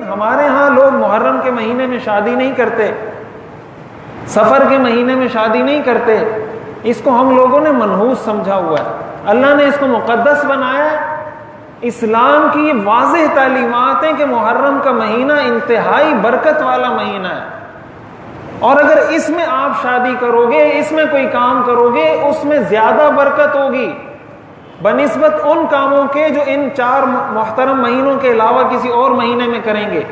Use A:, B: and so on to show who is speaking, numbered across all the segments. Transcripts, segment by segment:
A: ہمارے ہاں لوگ محرم کے مہینے میں شادی نہیں کرتے، سفر کے مہینے میں شادی نہیں کرتے، اس کو ہم لوگوں نے منحوس سمجھا ہوا ہے۔ اللہ نے اس کو مقدس بنایا ہے۔ اسلام کی یہ واضح تعلیمات ہیں کہ محرم کا مہینہ انتہائی برکت والا مہینہ ہے، اور اگر اس میں آپ شادی کرو گے، اس میں کوئی کام کرو گے، اس میں زیادہ برکت ہوگی بنسبت ان کاموں کے جو ان 4 محترم مہینوں کے علاوہ کسی اور مہینے میں کریں گے۔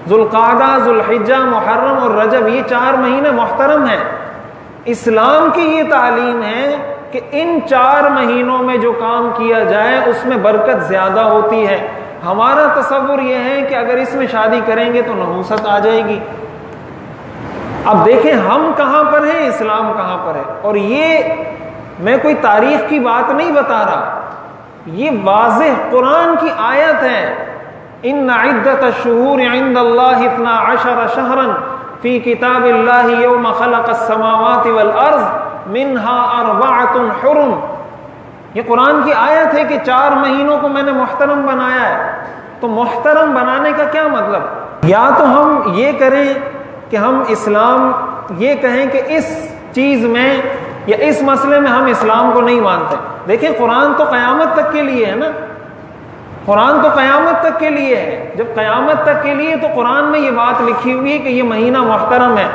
A: ذوالقعدہ، ذوالحجہ، محرم اور رجب، یہ 4 مہینے محترم ہیں۔ اسلام کی یہ تعلیم ہے کہ ان 4 مہینوں میں جو کام کیا جائے اس میں برکت زیادہ ہوتی ہے۔ ہمارا تصور یہ ہے کہ اگر اس میں شادی کریں گے تو نحوست آ جائے گی۔ اب دیکھیں ہم کہاں پر ہیں، اسلام کہاں پر ہے، اور یہ میں کوئی تاریخ کی بات نہیں بتا رہا، یہ واضح قرآن کی آیت ہے۔ ان عدت الشہور عند اللہ 12 شہرا فی کتاب اللہ یوم خلق السماوات والارض منها 4 حرم۔ یہ قرآن کی آیت ہے کہ 4 مہینوں کو میں نے محترم بنایا ہے۔ تو محترم بنانے کا کیا مطلب؟ یا تو ہم یہ کریں کہ ہم اسلام یہ کہیں کہ اس چیز میں یا اس مسئلے میں ہم اسلام کو نہیں مانتے۔ دیکھیں قرآن تو قیامت تک کے لیے ہے نا، قرآن تو قیامت تک کے لیے ہے۔ جب قیامت تک کے لیے تو قرآن میں یہ بات لکھی ہوئی ہے کہ یہ مہینہ محترم ہے،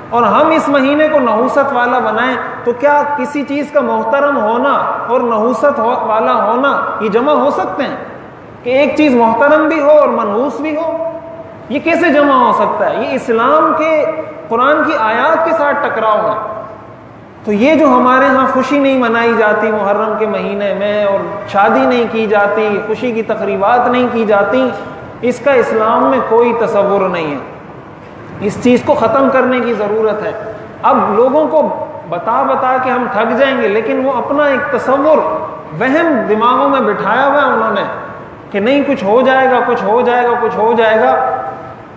A: اور ہم اس مہینے کو نحوست والا بنائیں تو کیا کسی چیز کا محترم ہونا اور نحوست والا ہونا یہ جمع ہو سکتے ہیں؟ کہ ایک چیز محترم بھی ہو اور منحوس بھی ہو، یہ کیسے جمع ہو سکتا ہے؟ یہ اسلام کے قرآن کی آیات کے ساتھ ٹکراؤ ہے۔ تو یہ جو ہمارے ہاں خوشی نہیں منائی جاتی محرم کے مہینے میں، اور شادی نہیں کی جاتی، خوشی کی تقریبات نہیں کی جاتی، اس کا اسلام میں کوئی تصور نہیں ہے۔ اس چیز کو ختم کرنے کی ضرورت ہے۔ اب لوگوں کو بتا کے ہم تھک جائیں گے، لیکن وہ اپنا ایک تصور، وہم دماغوں میں بٹھایا ہوا ہے انہوں نے کہ نہیں کچھ ہو جائے گا، کچھ ہو جائے گا، کچھ ہو جائے گا۔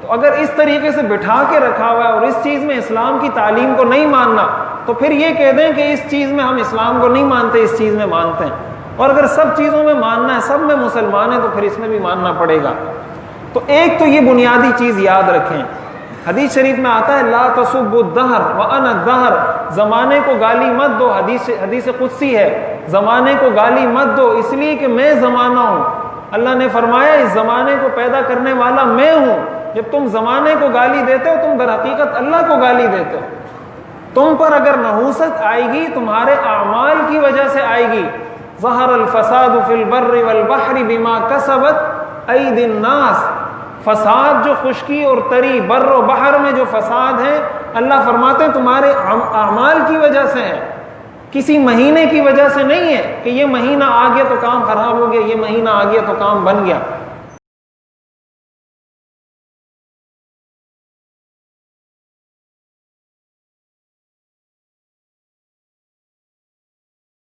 A: تو اگر اس طریقے سے بٹھا کے رکھا ہوا ہے اور اس چیز میں اسلام کی تعلیم کو نہیں ماننا، تو پھر یہ کہہ دیں کہ اس چیز میں ہم اسلام کو نہیں مانتے، اس چیز میں مانتے ہیں۔ اور اگر سب چیزوں میں ماننا ہے، سب میں مسلمان ہیں، تو پھر اس میں بھی ماننا پڑے گا۔ تو ایک تو یہ بنیادی چیز یاد رکھیں، حدیث شریف میں آتا ہے لا تسبوا الدہر وانا الدہر، زمانے کو گالی مت دو، حدیث قدسی ہے، زمانے کو گالی مت دو اس لیے کہ میں زمانہ ہوں۔ اللہ نے فرمایا اس زمانے کو پیدا کرنے والا میں ہوں۔ جب تم زمانے کو گالی دیتے ہو، تم در حقیقت اللہ کو گالی دیتے ہو۔ تم پر اگر نحوست آئے گی تمہارے اعمال کی وجہ سے آئے گی۔ ظہر الفساد فی البر والبحر بما کسبت ایدی الناس، فساد جو خشکی اور تری، بر و بحر میں جو فساد ہے، اللہ فرماتے ہیں تمہارے اعمال کی وجہ سے ہے، کسی مہینے کی وجہ سے نہیں ہے کہ یہ مہینہ آ گیا تو کام خراب ہو گیا، یہ مہینہ آ گیا تو کام بن گیا۔